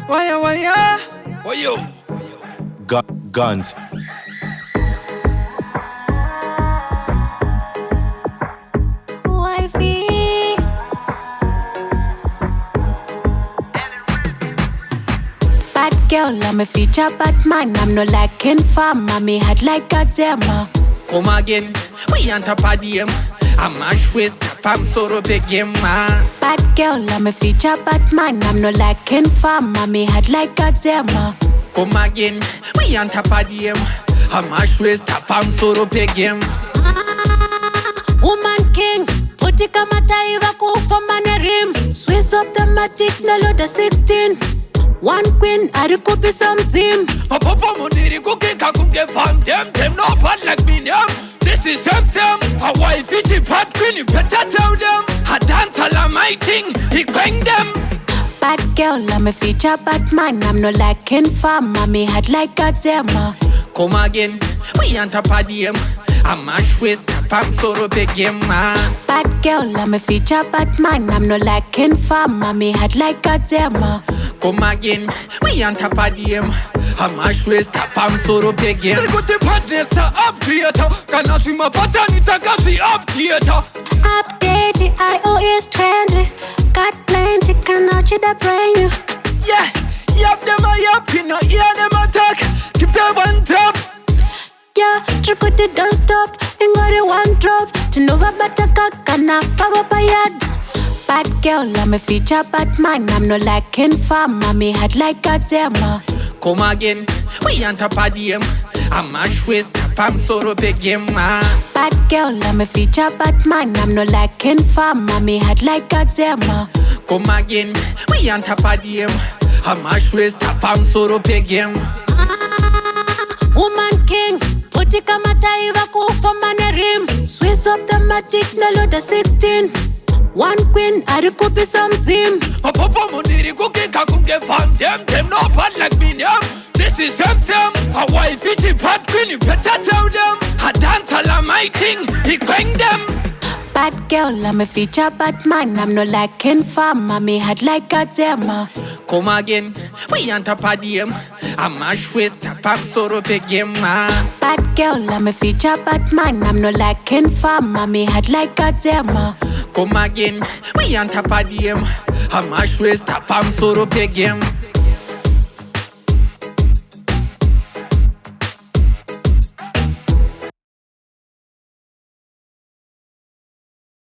Why? Why yo? Gunz. Wifey. Bad girl, I'm a feature, bad man. I'm not like farmer, me head like Godzilla. Come again, we on top of them. I'm a waist, I'm so big game, man. Bad girl, I'm a feature, bad man. I'm not like farmer, me head like Godzilla. Come again, we on top of them. I'm a waist, I'm so big game. Woman king, puti kama taiva kufa manerim. Swiss up the matic, no load the 16. One queen, arikupi some zim. Papa muniri kukika kunge fam them no bad like me them. This is them. A wife itchy bad queen, you better tell them. I dance all of my thing, he bang them. Bad girl, I'm a feature, bad man. I'm not like farmer, me head like Godzilla. Come again, we on top of them. I'm a waist, I'm so big game, man. Bad girl, I'm a feature, bad man. I'm not like farmer, me head like Godzilla. Come again, we on top of them. I'm a waist, I'm so big game. Very good partners, up theater. Can I swim a pattern, it's a gassy up theater. Update the iOS 20. Got plenty, cannot you that brain you. Yeah, yap them a yap, you know, yeah, them attack. Keep them on top. Yeah, trick with it, don't stop. Ain't got it one drop. To Nova Bataka, Kana, Papa Payad. Bad girl, I'm a feature, bad man. I'm not like farmer, me head like Godzilla. Come again, we on top of them. I'm a waist, I'm so big game, man. Bad girl, I'm a feature, bad man. I'm not like farmer, me head like Godzilla. Come again, we on top of them. I'm a waist, I'm so big game. Woman king, puti kama taiva kufa manerim. Swiss up the matic, no load the 16. One queen, arikupi some zim. Papa muniri kukika kunge fam them no bad like me them. This is them. A wife itchy bad queen, you better tell them. I dance all of my thing, he bang them. Bad girl, I'm a feature, bad man. I'm not like farmer, me head like Godzilla. Come again, we on top of them. I'm a waist, I'm so big game, man. Bad girl, I'm a feature, bad man. I'm not like farmer, me head like Godzilla. Come again, we on top of them. I'm a waist, I'm so big game.